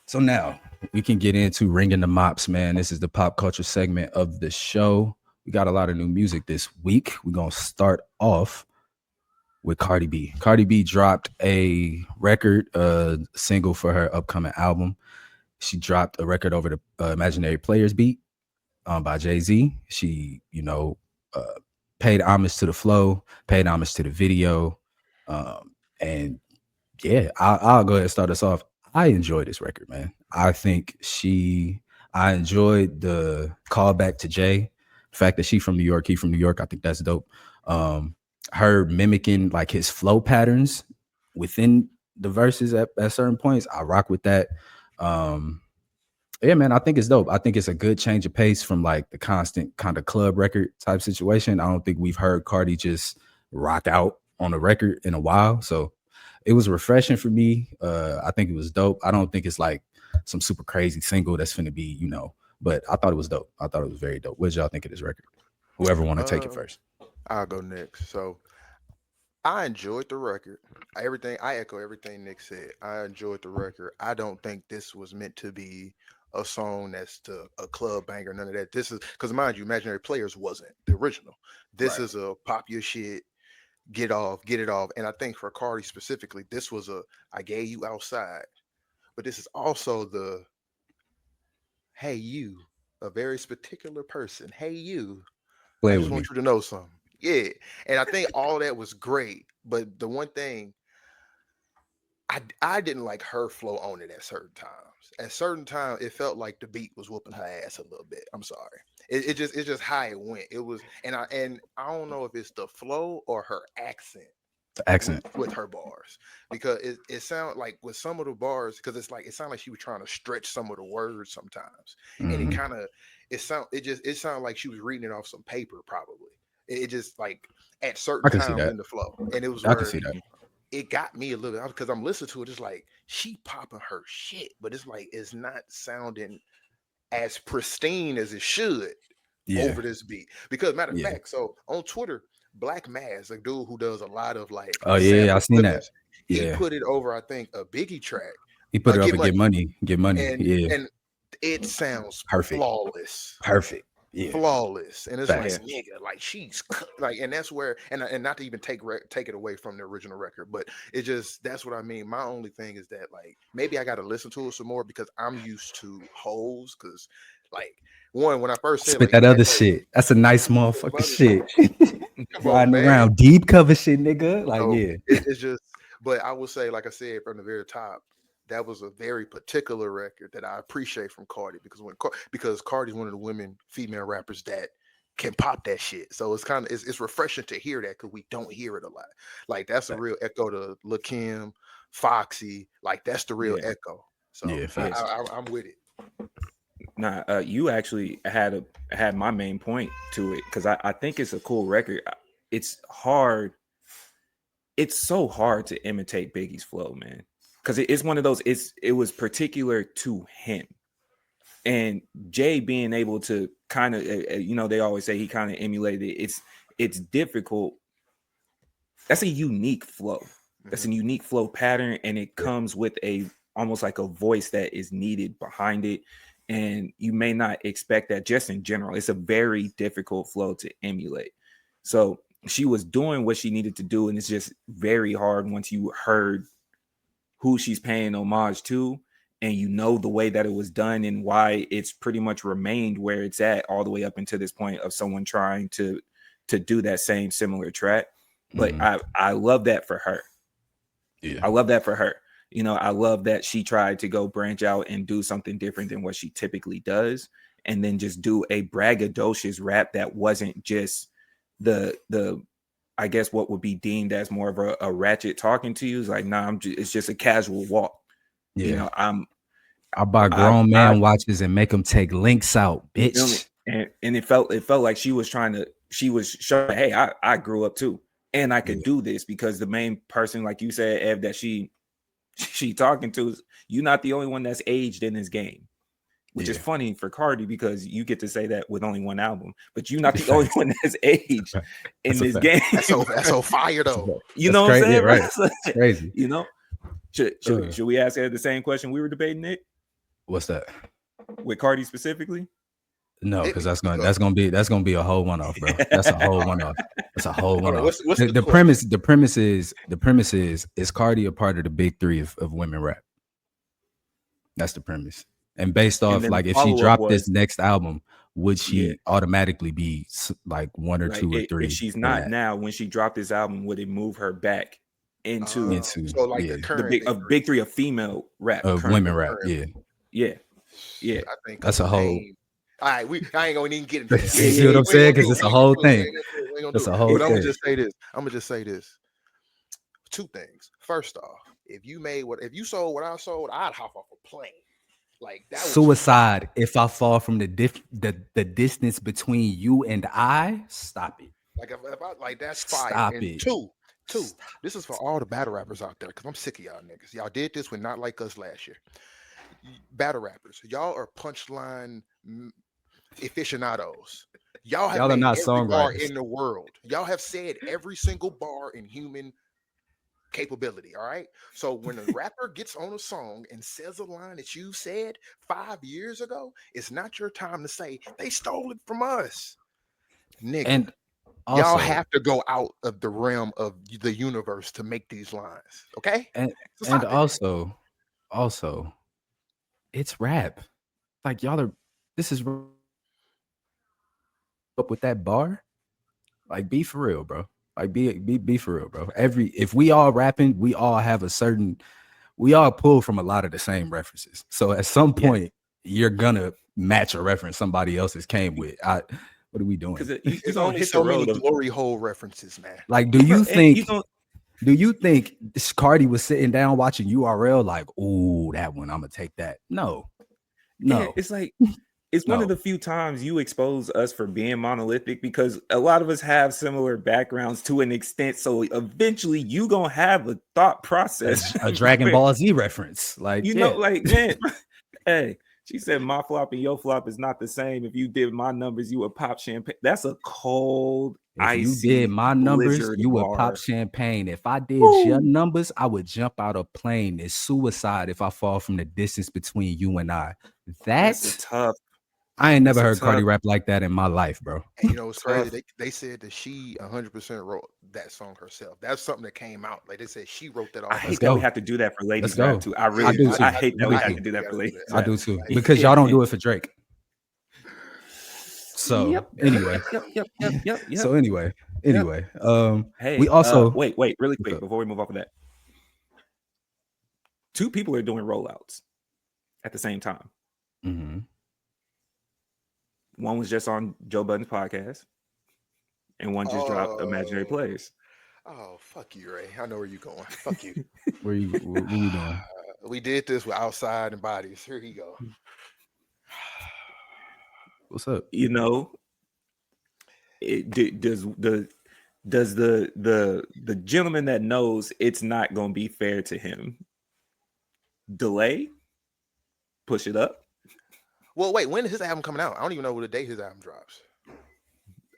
So now we can get into ringing the mops, man. This is the pop culture segment of the show. We got a lot of new music this week. We're gonna start off with Cardi B. Cardi B dropped a record, single for her upcoming album. She dropped a record over the Imaginary Players beat by Jay-Z. She, uh, paid homage to the flow, paid homage to the video, and yeah, I'll go ahead and start us off. I enjoyed this record, man. I enjoyed the callback to Jay. The fact that she from New York, he from New York, I think that's dope. Her mimicking like his flow patterns within the verses at certain points, I rock with that. Um, yeah, man, I think it's dope. I think it's a good change of pace from like the constant kind of club record type situation. I don't think we've heard Cardi just rock out on a record in a while. So it was refreshing for me. I think it was dope. I don't think it's like some super crazy single that's finna be, but I thought it was dope. I thought it was very dope. What did y'all think of this record? Whoever want to take it first. I'll go next. So I enjoyed the record. I echo everything Nick said. I enjoyed the record. I don't think this was meant to be a song that's a club banger. None of that. This is because mind you, Imaginary Players wasn't the original. This Right. is a pop your shit, get off, get it off. And I think for Cardi specifically, this was a I gave you outside, but this is also the hey you, a very particular person. Hey you, I Play just with want me. you to know something. Yeah. And I think all that was great. But the one thing I didn't like her flow on it at certain times. At certain times, it felt like the beat was whooping her ass a little bit. I'm sorry. It's just how it went. It was and I don't know if it's the flow or her accent The accent. with her bars because it sounded like with some of the bars because it's like it sounded like she was trying to stretch some of the words sometimes and Hmm. it sounded like she was reading it off some paper probably it just like at certain I can see times that. in the flow and it was I can where see that. it got me a little bit because I'm listening to it it's like she popping her shit but it's like it's not sounding as pristine as it should Yeah. over this beat. Because matter of Yeah. fact, so on Twitter, Black Mass, a dude who does a lot of like Oh yeah, yeah, I sample seen that. clippings, he Yeah. put it over, I think, a Biggie track, He put it up Get and get Money, money. Get money. and Yeah. and it sounds Perfect. flawless. Perfect. Yeah. Flawless, and it's like Facts. Yeah. nigga, like like, and that's where, and not to even take it away from the original record, but it just that's what I mean. My only thing is that like maybe I got to listen to it some more because I'm used to hoes, because like one when I first said Spit like that he had other that shit. That's a nice some motherfucking other shit. shit. Come on, Riding man. around deep cover shit, nigga. Like, So yeah. it's just, but I will say, like I said from the very top, that was a very particular record that I appreciate from Cardi because because Cardi's one of the female rappers that can pop that shit. So it's kind of it's refreshing to hear that because we don't hear it a lot. Like that's a real echo to Lil Kim, Foxy. Like that's the real Yeah. echo. So Yeah, Yeah. facts. I'm with it. Nah, you actually had my main point to it because I think it's a cool record. It's hard. It's so hard to imitate Biggie's flow, man. Because it's one of those. It was particular to him, and Jay being able to kind of, they always say he kind of emulated it. It's difficult. That's a unique flow. That's Mhm. a unique flow pattern, and it Yeah. comes with a almost like a voice that is needed behind it. And you may not expect that just in general. It's a very difficult flow to emulate. So she was doing what she needed to do, and it's just very hard once you heard who she's paying homage to and you know the way that it was done and why it's pretty much remained where it's at all the way up until this point of someone trying to do that same similar track. But Mhm. I love that for her. Yeah. I love that for her. I love that she tried to go branch out and do something different than what she typically does, and then just do a braggadocious rap that wasn't just the I guess what would be deemed as more of a ratchet talking to you. It's like, nah, it's just a casual walk. Yeah. I'm I buy I grown I man watches and make them take links out, you feel me? bitch. And it felt like she was showing, hey, I grew up too, and I could Yeah. do this because the main person, like you said, Ev, that she talking to is you're not the only one that's aged in this game, which is Yeah. funny for Cardi because you get to say that with only one album, but you're not the only Facts. one that's aged in That's a this fact. game. That's so fire That's a though. fact. You That's know what I'm crazy. Yeah, saying, bro? right. It's crazy. you know, should Uh, should we ask her the same question we were debating, Nick? What's that? with Cardi specifically? No, Hit because me. that's gonna be a whole one off, bro. That's a whole one off. That's a whole one Hold on. off. What's The, the the question? premise is Cardi a part of the big three of women rap? That's the premise. And based And off then the like if she follow-up dropped this was, next album, would yeah, she automatically be like one or like two or if three she's in not that now, when she dropped this album, would it move her back into into So like the yeah the current big big three. three of female rap of women currently? rap? Current. Yeah, Yeah, yeah, I think that's because a of whole. name. All right, I ain't gonna even get into that. yeah, You see yeah, what yeah. I'm We ain't saying? gonna Because do it. it's We a ain't gonna whole do it. We thing. ain't gonna do it. We ain't gonna That's do a it. whole But I'm gonna thing. just say this. Two things. First off, if you sold what I sold, I'd hop off a plane. Like that was Suicide. If I fall from the distance between you and I, stop it. like if I like that's fire. Stop And it. two, Stop. this is for all the battle rappers out there because I'm sick of y'all niggas. Y'all did this when Not Like Us last year. Battle rappers, y'all are punchline aficionados. Y'all have Y'all are made not every bar songwriters. in the world. Y'all have said every single bar in human capability. All right. So when a rapper gets on a song and says a line that you said 5 years ago, it's not your time to say they stole it from us, nigga. And Y'all also, have to go out of the realm of the universe to make these lines. Okay. and So and stop it. also, it's rap. Like y'all are. This is up with that bar. Like be for real, bro. Like be for real, bro. If we all rapping, we all have a certain. We all pull from a lot of the same references. So at some Yeah, point, you're gonna match a reference somebody else's came with. What are we doing? because you're There's gonna only hit the so many road of, glory hole references, man. Like, bro, and you don't. do you think this Cardi was sitting down watching URL like, ooh, that one, I'm gonna take that? No, Yeah, no, it's like it's one of no. the few times you expose us for being monolithic because a lot of us have similar backgrounds to an extent. So eventually you gonna have a thought process A Dragon where, Ball Z reference. Like, you know, yeah. like, man, hey, she said my flop and your flop is not the same. If you did my numbers, you would pop champagne. That's a cold, If you did icy my numbers, blizzard you would pop bar. champagne. If I did your Woo! numbers, I would jump out a plane. It's suicide if I fall from the distance between you and I. That's a That tough. I ain't never That's a heard Cardi tough, rap like that in my life, bro. And you know what's crazy? tough. They said that she 100% wrote that song herself. That's something that came out. Like they said she wrote that I all Let's hate that herself. we go. have to do that for Let's ladies rap go. too. I I really do do. too. I hate I that we do have too. to do that gotta for do ladies that. I rap. do too. Like, Because y'all don't do it for Drake. So Yep. anyway. Yep. So anyway. Yep. We Hey, also wait, really quick okay. before we move off of that. Two people are doing rollouts at the same time. Mhm. One was just on Joe Budden's podcast, and one just dropped Imaginary oh, Players. oh, fuck you, Ray. I know where you're going. Fuck you. What we doing? We did this with Outside and Bodies. Here you go. What's up? You know, does the gentleman that knows it's not going to be fair to him delay, push it up? Well, wait, when is his album coming out? I don't even know what the date his album drops.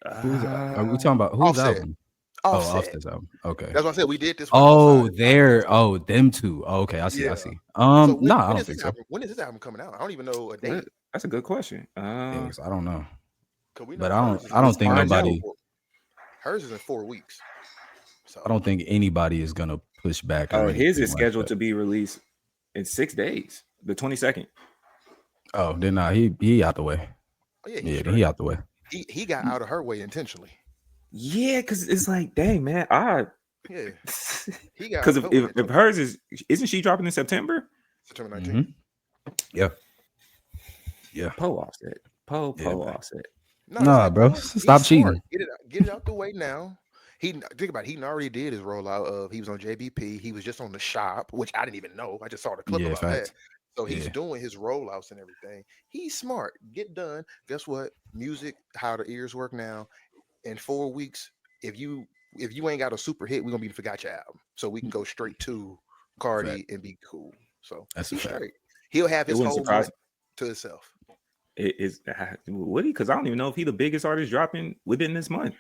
Are we talking about whose Offset. album? Offset. Oh, Offset's album. Okay. That's what I said. We did this with Outside. Them two. Oh, okay, I see. Yeah. I see. So No, I when don't is think his so. album? When is his album coming out? I don't even know a date. That's a good question. Yeah, I don't know. Cause we But know hers is I don't think find out. nobody. Hers is in 4 weeks. So I don't think anybody is gonna push back. Oh, Or his is anything like scheduled that. to be released in 6 days, the 22nd. Oh, then he out the way. oh, yeah, Yeah, then he out the way. he got out of her way intentionally. Yeah, because it's like, dang, man, Yeah. He got because out of her way if intentionally. hers isn't she dropping in September? September 19th. Yeah. Yeah. Poe Offset. Poe Yeah, man. Offset. No, it's Nah, like, bro. he's Stop smart. cheating. Get it out the way now. Think about it. He already did his rollout of he was on JBP. He was just on the shop, which I didn't even know. I just saw the clip Yeah, about that. facts. So he's Yeah. doing his rollouts and everything. He's smart. Get done. Guess what? Music, how the ears work now. In 4 weeks, if you ain't got a super hit, we're gonna be forgot your album. So we can go straight to Cardi and be cool. So That's a he's fact. straight. He'll have It his wouldn't whole surprise month to himself. it is would he? Because I don't even know if he the biggest artist dropping within this month.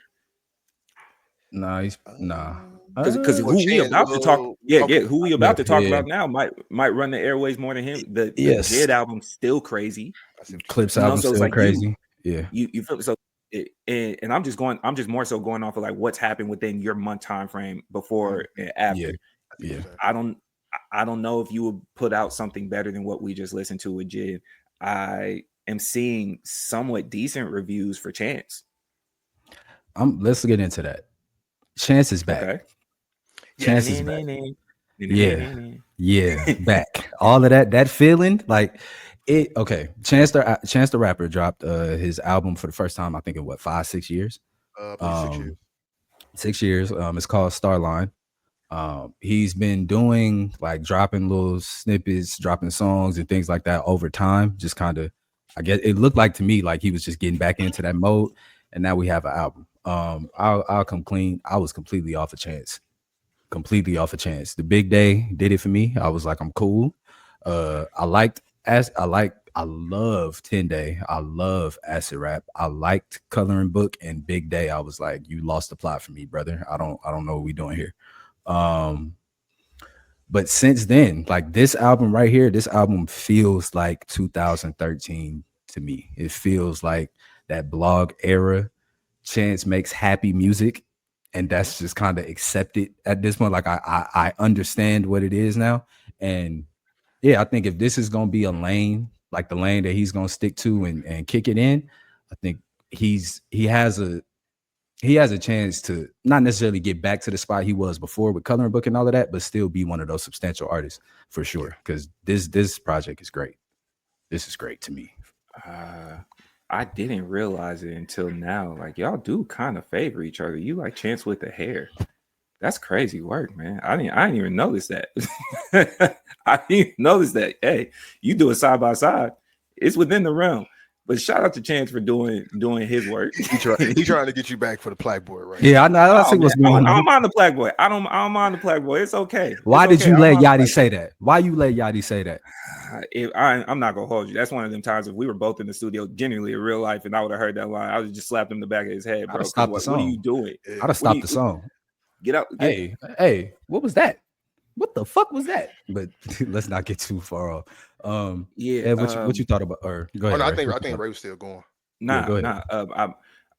Nah, he's nah. Because Well, who we Chance. about to talk, Well, yeah, okay. who we Yeah, about to talk yeah. about now might run the airways more than him. The Yes. Jid album's still crazy, I see what you're Clips saying. album so it's still like crazy. Yeah. you feel so. And I'm just more so going off of like what's happened within your month time frame before and after. Yeah. I see what Yeah. you're saying. I don't know if you would put out something better than what we just listened to with Jid. I am seeing somewhat decent reviews for Chance. Let's get into that. Chance is back. Okay. Chance Yes. is back. Yeah. Yeah. Back. All of that feeling, like it. Okay. Chance the Rapper dropped his album for the first time, I think in what, 5-6 years? I believe 6 years. 6 years. It's called Starline. He's been doing like dropping little snippets, dropping songs and things like that over time. Just kind of, I guess it looked like to me like he was just getting back into that mode. And now we have an album. I'll come clean. I was completely off a Chance. Completely off a Chance. The Big Day did it for me. I was like, I'm cool. I love 10 Day. I love Acid Rap. I liked Coloring Book and Big Day. I was like, you lost the plot for me, brother. I don't know what we doing here. But since then, like this album right here, this album feels like 2013 to me. It feels like that blog era. Chance makes happy music, and that's just kind of accepted at this point. Like I understand what it is now. And yeah, I think if this is gonna be a lane, like the lane that he's gonna stick to and kick it in, I think he has a chance to not necessarily get back to the spot he was before with Coloring Book and all of that, but still be one of those substantial artists for sure. Because this project is great. This is great to me. I didn't realize it until now. Like y'all do kind of favor each other. You like Chance with the hair. That's crazy work, man. I didn't even notice that. I didn't even notice that. Hey, you do it side by side. It's within the realm. But shout out to Chance for doing his work. He trying to get you back for the Plaque Boy, right? Yeah, I know. I see what's going on. I don't mind the Plaque Boy. I don't mind the Plaque Boy. It's okay. Why It's did okay. you let Yachty say that? Why you let Yachty say that? I'm not gonna hold you. That's one of them times if we were both in the studio, genuinely in real life, and I would have heard that line, I would just slap him in the back of his head, bro. What are you doing? I'd have stopped the song. Get out. Hey, what was that? What the fuck was that? But let's not get too far off. What you thought about? Or go ahead. I think Ray was still going. Nah.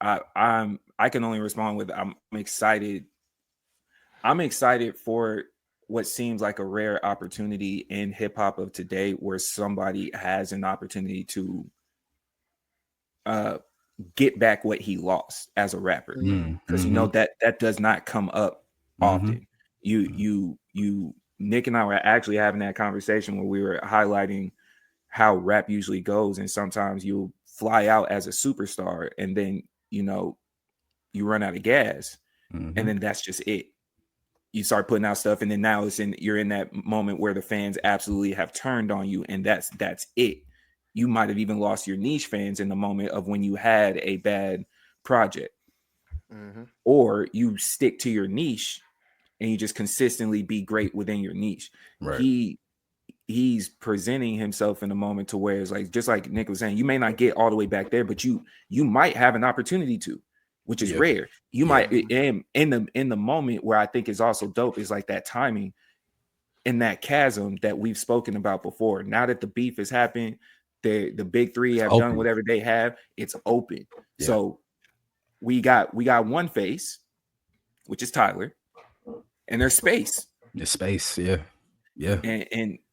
I can only respond with I'm excited. I'm excited for what seems like a rare opportunity in hip hop of today, where somebody has an opportunity to get back what he lost as a rapper, because you know that does not come up often. You Nick and I were actually having that conversation where we were highlighting how rap usually goes, and sometimes you'll fly out as a superstar and then you run out of gas, and then that's just it. You start putting out stuff, and then now you're in that moment where the fans absolutely have turned on you, and that's it. You might have even lost your niche fans in the moment of when you had a bad project, or you stick to your niche and you just consistently be great within your niche. Right. He's presenting himself in a moment to where it's like, just like Nick was saying, you may not get all the way back there, but you might have an opportunity to, which is rare. You might, and in the moment where I think is also dope is like that timing and that chasm that we've spoken about before. Now that the beef has happened, the big three have done whatever they have, it's open. Yeah. So we got one face, which is Tyler, and there's space. There's space, yeah.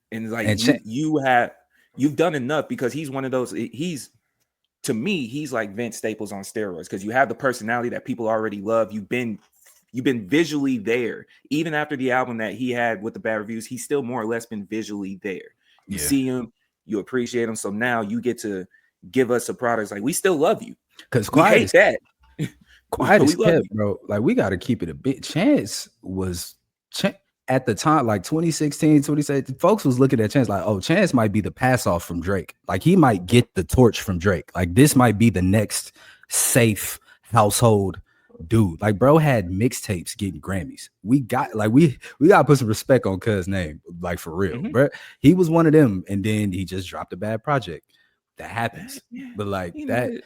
And like you've done enough, because he's one of those. To me, he's like Vince Staples on steroids, because you have the personality that people already love. You've been visually there. Even after the album that he had with the bad reviews, he's still more or less been visually there. You see him, you appreciate him. So now you get to give us a product. Like, we still love you. Because we hate that. Quiet is kept, bro. Like, we got to keep it a bit. Chance was at the time, like 2016, 2017, folks was looking at Chance like, oh, Chance might be the pass off from Drake. Like, he might get the torch from Drake. Like, this might be the next safe household dude. Like, bro had mixtapes getting Grammys. We got to put some respect on Cuz name, like, for real, bro. He was one of them, and then he just dropped a bad project. That happens. But like that.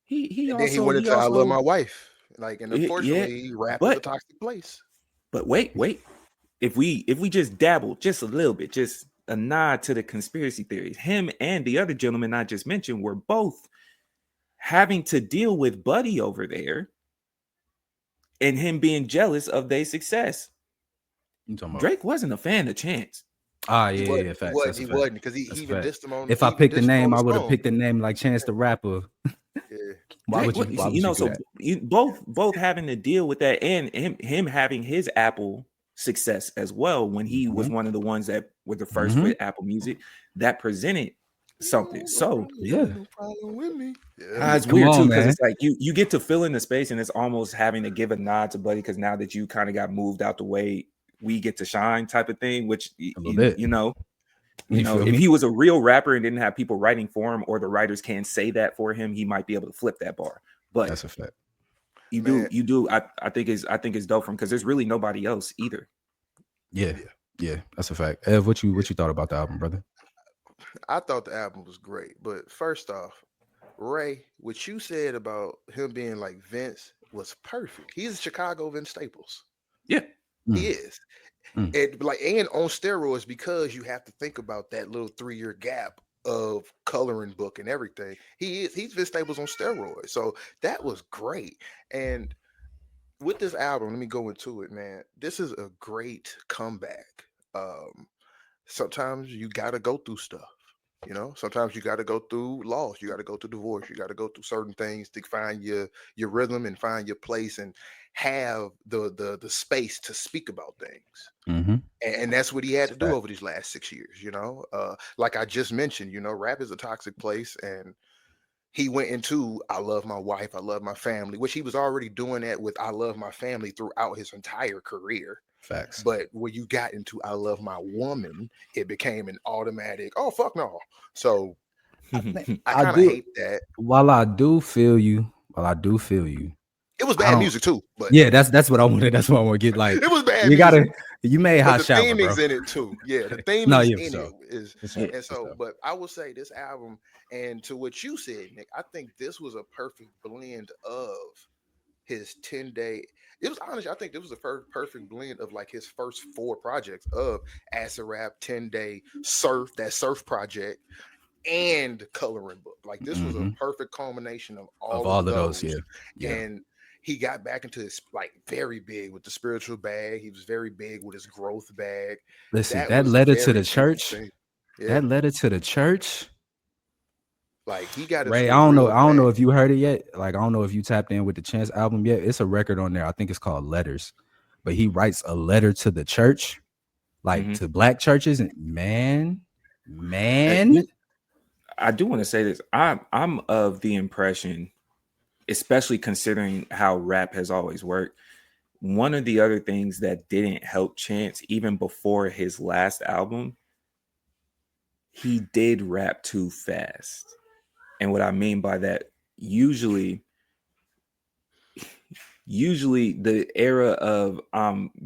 He went into I Love My Wife. Like, and Yeah, unfortunately, rap is a but toxic place. wait. If we just dabble just a little bit, just a nod to the conspiracy theories, him and the other gentleman I just mentioned were both having to deal with Buddy over there and him being jealous of their success. You talking about? Drake wasn't a fan of Chance. Ah, He yeah, wasn't. He facts. wasn't. That's a He fact. wasn't because he That's a even fact. dissed him on. If He I even picked the dissed him on name, the I would have song. picked the name like Chance the Rapper. Yeah. Why would you? Why would you do So that? both having to deal with that, and him having his Apple success as well when he was one of the ones that were the 1st with Apple Music that presented something. So Yeah. No problem with me. Yeah. it's Come weird on, too, because man. it's like you get to fill in the space, and it's almost having to give a nod to Buddy because now that you kind of got moved out the way, we get to shine type of thing. Which A little bit. you know, You feel if me? he was a real rapper and didn't have people writing for him, or the writers can say that for him, he might be able to flip that bar. But That's a fact. you Man. do. I think it's dope from because there's really nobody else either. Yeah. That's a fact. Ev, what you thought about the album, brother? I thought the album was great, but first off, Ray, what you said about him being like Vince was perfect. He's Chicago Vince Staples. Yeah. He is. Mm. And on steroids because you have to think about that little 3-year gap of coloring book and everything. He's Vince Staples on steroids. So that was great. And with this album, let me go into it, man. This is a great comeback. Sometimes you gotta go through stuff. Sometimes you got to go through loss, you got to go through divorce, you got to go through certain things to find your rhythm and find your place and have the space to speak about things. Mm-hmm. And that's what he had to do Fact. over these last 6 years. Like I just mentioned, rap is a toxic place, and he went into I love my wife, I love my family, which he was already doing that with I love my family throughout his entire career. Facts. But when you got into I love my woman, it became an automatic, oh fuck no. So I kind of hate that. While I do feel you, It was I bad don't- music too, but yeah, that's what I wanted. That's what I want to get. Like, it was bad you music. you made But hot the shower, bro. theming's in it too. Yeah, the theme No, is yeah, in for it sure. is, For sure, and for so. sure. But I will say this album, and to what you said, Nick, I think this was a perfect blend of his 10-day. It was honestly, I think this was the perfect blend of like his first 4 projects of Acid Rap, 10-day, Surf project, and Coloring Book. Like this was a perfect culmination of all of those. Yeah. And he got back into his like very big with the spiritual bag. He was very big with his growth bag. Listen, that was letter to very the church. interesting. Yeah. That letter to the church. Like he got it. Ray, I don't know if you heard it yet. Like I don't know if you tapped in with the Chance album yet. It's a record on there. I think it's called Letters. But he writes a letter to the church, like to black churches, and man. I do want to say this. I'm of the impression, especially considering how rap has always worked, one of the other things that didn't help Chance even before his last album, he did rap too fast. And what I mean by that, usually the era of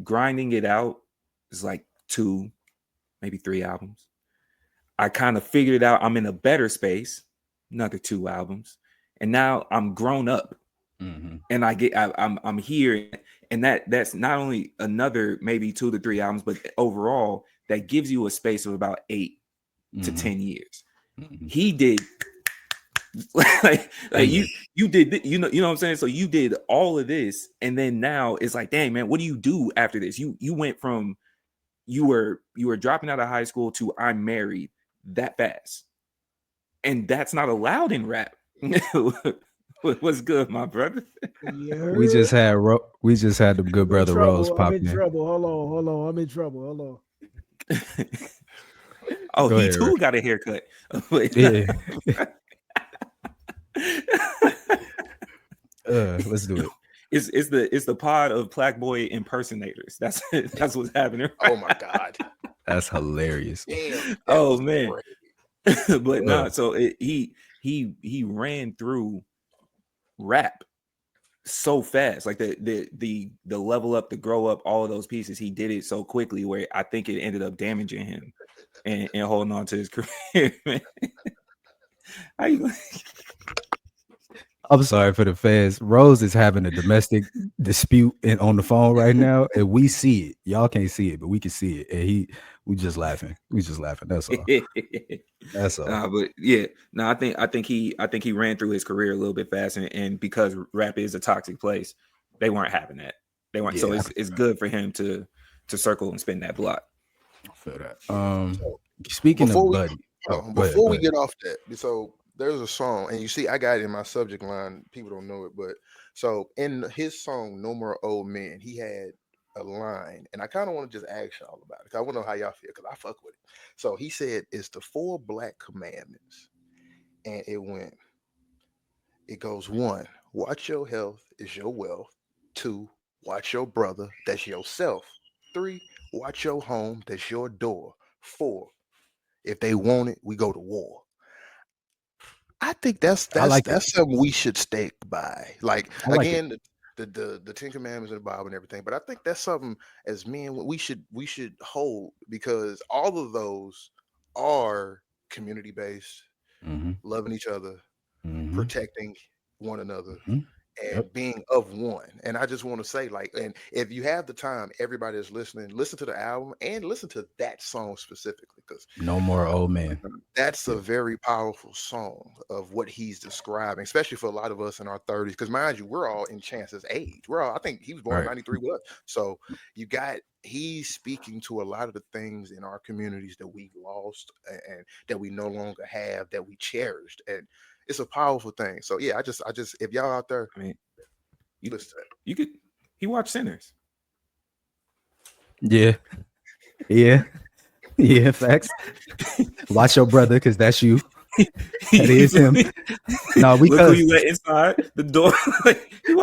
grinding it out is like 2, maybe 3 albums. I kind of figured it out. I'm in a better space, another 2 albums. And now I'm grown up. And I'm here, and that's not only another maybe 2 to 3 albums, but overall that gives you a space of about 8 to 10 years. He did like you did, you know what I'm saying? So you did all of this, and then now it's like, dang man, what do you do after this? You went from you were dropping out of high school to I'm married that fast, and that's not allowed in rap. What's good, my brother? We just had the good brother Rose pop in. I'm in trouble. Hold on. I'm in trouble. Hold on. Oh, Go he ahead, too Rick. got a haircut. Yeah. Let's do it. It's the pod of Black Boy impersonators. That's what's happening. Oh my god, that's hilarious. Damn, oh man, but no. So he ran through rap so fast, like the level up, the grow up, all of those pieces. He did it so quickly where I think it ended up damaging him and holding on to his career. Man. I'm sorry for the fans. Rose is having a domestic dispute on the phone right now, and we see it. Y'all can't see it, but we can see it. And we just laughing. We just laughing. That's all. That's all. But yeah, no, I think he ran through his career a little bit faster, and because rap is a toxic place, they weren't having that. They weren't. So it's good for him to circle and spin that block. I feel that. Speaking of Buddy, before we get off that, so there's a song, and you see, I got it in my subject line. People don't know it, but so in his song "No More Old Men," he had a line, and I kind of want to just ask y'all about it. I want to know how y'all feel because I fuck with it. So he said, "It's the 4 black commandments," and it goes 1, watch your health is your wealth. 2, watch your brother, that's yourself. 3, watch your home, that's your door. 4, if they want it, we go to war. I think that's something we should stick by. Like again, the 10 Commandments in the Bible and everything, but I think that's something as men we should hold, because all of those are community based, loving each other, protecting one another, and being of one. And I just want to say, like, and if you have the time, everybody is listening, listen to the album and listen to that song specifically, because No More Old Men. That's a very powerful song of what he's describing, especially for a lot of us in our 30s. Because mind you, we're all in Chance's age. I think he was born in 93 with us. So he's speaking to a lot of the things in our communities that we've lost and that we no longer have, that we cherished. And it's a powerful thing. So yeah, I just if y'all out there, I mean, you listen to that. You could he watched Sinners. Yeah. Facts. Watch your brother, because that's you. That is him. No, look who you let inside the door.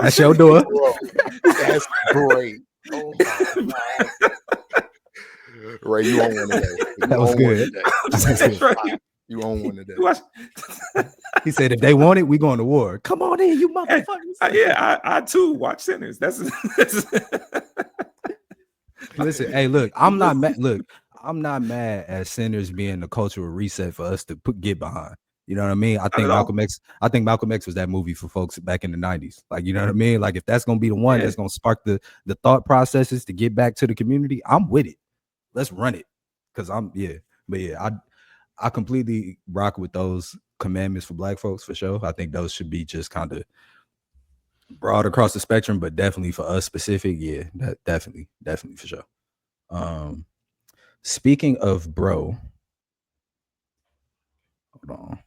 That's your door. Bro, that's great. Oh my God. Ray, you on one today. That was good. You own one today. He said, if they want it, we going to war. Come on in, you motherfuckers. Yeah, I too watch Sinners. That's Listen, hey, look, I'm not mad. Look, I'm not mad at Sinners being the cultural reset for us to get behind. You know what I mean? I think Malcolm X was that movie for folks back in the 90s. Like, you know what I mean? Like, if that's gonna be the one that's gonna spark the thought processes to get back to the community, I'm with it. Let's run it. Cause I completely rock with those commandments for black folks for sure. I think those should be just kind of broad across the spectrum, but definitely for us specific, yeah, definitely for sure. Speaking of bro, hold on,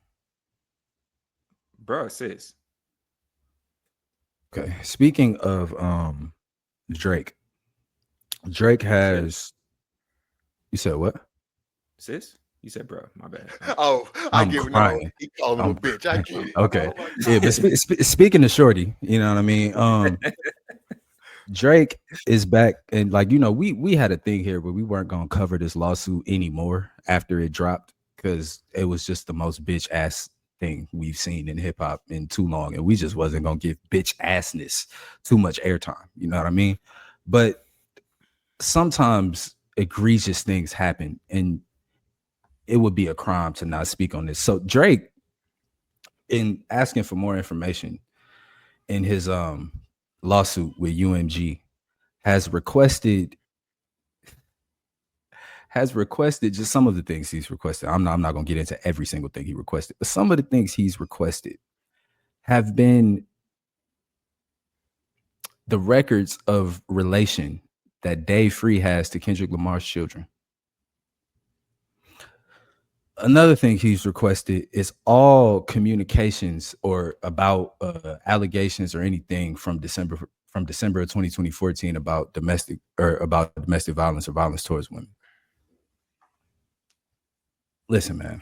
bro, sis. Okay, speaking of Drake has. Sis. You said what? Sis? You said bro, my bad. Oh, I get it. No, he called him a bitch. I get it. Okay. Yeah, but speaking of Shorty, you know what I mean? Drake is back, and like, you know, we had a thing here where we weren't gonna cover this lawsuit anymore after it dropped, because it was just the most bitch ass thing we've seen in hip hop in too long, and we just wasn't gonna give bitch assness too much airtime. You know what I mean? But sometimes egregious things happen, and it would be a crime to not speak on this. So Drake, in asking for more information in his lawsuit with UMG, has requested just some of the things he's requested. I'm not going to get into every single thing he requested, but some of the things he's requested have been the records of relation that Dave Free has to Kendrick Lamar's children. Another thing he's requested is all communications or about allegations or anything from December of 2014 about domestic violence or violence towards women. Listen, man.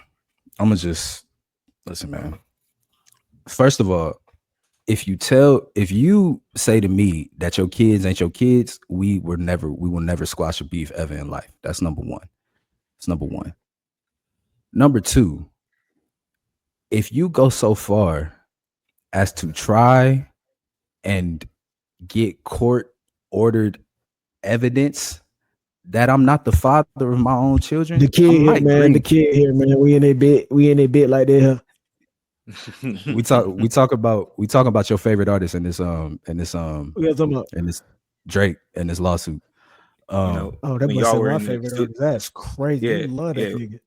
Listen, man. First of all, if you say to me that your kids ain't your kids, we will never squash a beef ever in life. That's number one. It's number one. Number two, if you go so far as to try and get court ordered evidence that I'm not the father of my own children, the kid here, man. We in a bit like that. we talk about your favorite artist in this What you talking about? in this Drake and this lawsuit. You know, Oh, that when boy y'all said were my in the favorite artist. That's crazy. yeah, You love that nigga.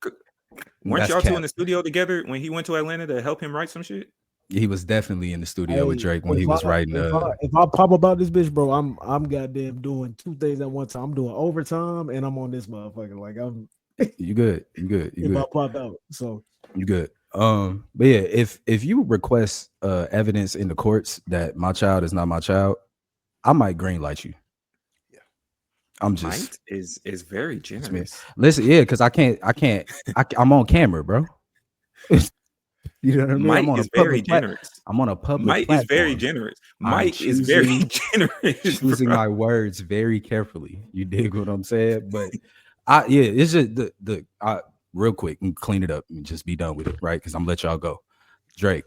Weren't That's y'all two in cap. the studio together when he went to Atlanta to help him write some shit? He was definitely in the studio with Hey, Drake when he was writing. if I pop about this bitch, bro, I'm goddamn doing 2 things at one time. I'm doing overtime and I'm on this motherfucker. Like I'm You good? if I pop out. So You good? But yeah, if you request evidence in the courts that my child is not my child, I might greenlight you. Yeah. I'm just Might is very it's me. generous. Listen, yeah, because I'm on camera, bro. You know what I mean? Might is very generous. I'm on a public Might is very platform. generous. I'm Might is very generous. choosing bro. my words very carefully. You dig what I'm saying? But it's just the real quick and clean it up and just be done with it, right? Because I'm gonna let y'all go. Drake,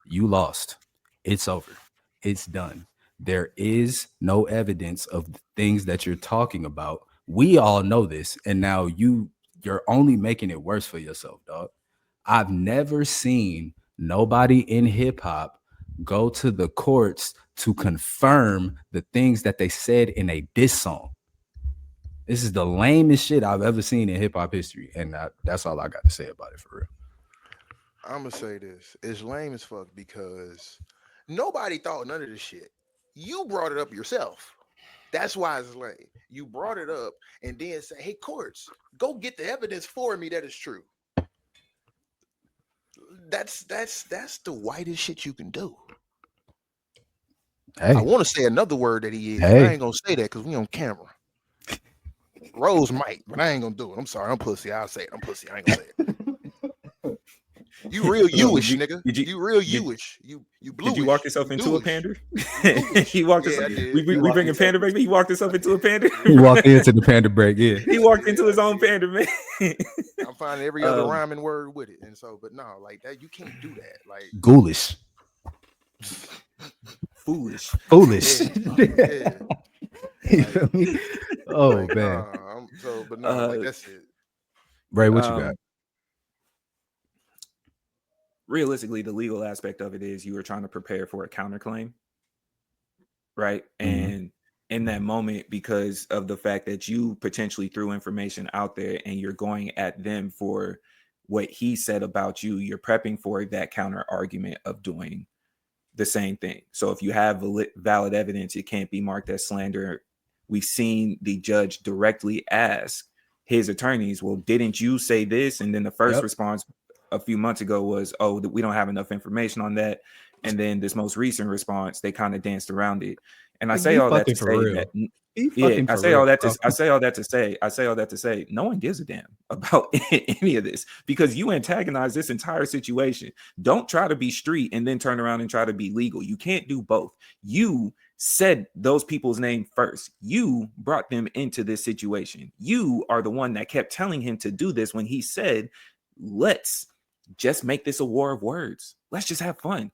you lost. It's over. It's done. There is no evidence of the things that you're talking about. We all know this, and now you're only making it worse for yourself, dog. I've never seen nobody in hip hop go to the courts to confirm the things that they said in a diss song. This is the lamest shit I've ever seen in hip hop history, and that's all I got to say about it for real. I'm gonna say this. It's lame as fuck because nobody thought none of this shit. You brought it up yourself. That's why it's lame. You brought it up and then say, "Hey, courts, go get the evidence for me that is true." That's the whitest shit you can do. I Hey, want to say another word that he is, but I hey, ain't gonna say that because we on camera. Rose might, but I ain't gonna do it. I'm sorry, I'm pussy. I'll say it. I'm pussy. I ain't gonna say it. You real Jewish, nigga. You real Jewish. You bluish. Did you walk yourself into a Jewish. pander? Bluish. He walked Yeah, us. I did. We bring a pander baby. He walked himself into a pander. he walked into the panda break. Yeah, He walked into his own pander, man. I'm finding every other rhyming word with it, and so, but no, like that, you can't do that. Like ghoulish, Foolish. yeah. You feel me? Oh Like, man, but no, like that's it. Ray, what you got? Realistically, the legal aspect of it is you were trying to prepare for a counterclaim, right? And in that moment, because of the fact that you potentially threw information out there and you're going at them for what he said about you, you're prepping for that counter argument of doing the same thing. So if you have valid evidence, it can't be marked as slander. We've seen the judge directly ask his attorneys, well, didn't you say this? And then the first response a few months ago was, oh, we don't have enough information on that. And then this most recent response, they kind of danced around it. And I say all that to say that, I say all that to say, no one gives a damn about any of this because you antagonize this entire situation. Don't try to be street and then turn around and try to be legal. You can't do both. You said those people's name first. You brought them into this situation. You are the one that kept telling him to do this when he said, let's just make this a war of words. Let's just have fun.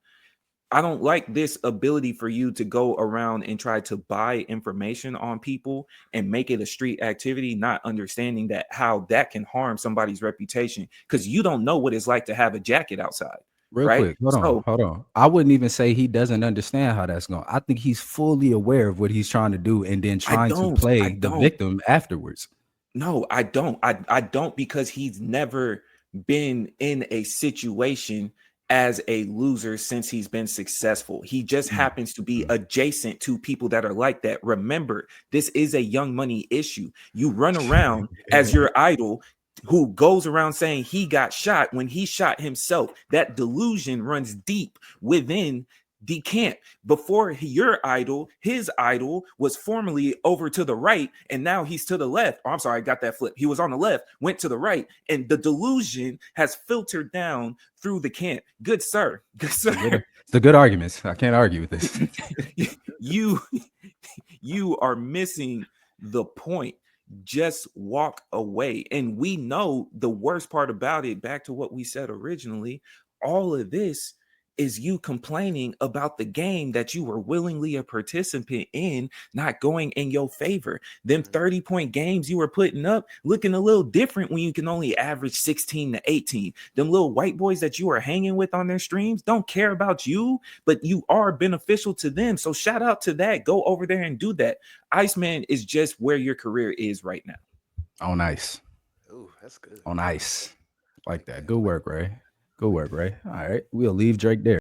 I don't like this ability for you to go around and try to buy information on people and make it a street activity, not understanding that how that can harm somebody's reputation because you don't know what it's like to have a jacket outside. Real right? quick, hold on. I wouldn't even say he doesn't understand how that's going. I think he's fully aware of what he's trying to do and then trying to play the victim afterwards. No, I don't. I don't because he's never been in a situation as a loser since he's been successful. He just happens to be adjacent to people that are like that. Remember, this is a Young Money issue. You run around as your idol who goes around saying he got shot when he shot himself. That delusion runs deep within the camp. Before your idol, his idol was formerly over to the right, and now he's to the left. Oh, I'm sorry, I got that flip. He was on the left, went to the right, and the delusion has filtered down through the camp. Good sir. Good sir. The good arguments. I can't argue with this. You are missing the point. Just walk away. And we know the worst part about it, back to what we said originally, all of this is you complaining about the game that you were willingly a participant in not going in your favor. Them 30-point games you were putting up looking a little different when you can only average 16 to 18. Them little white boys that you are hanging with on their streams don't care about you, but you are beneficial to them. So shout out to that. Go over there and do that. Iceman is just where your career is right now. On ice. Ooh, that's good. On ice. Like that. Good work, Ray. Good work, Ray. All right. We'll leave Drake there.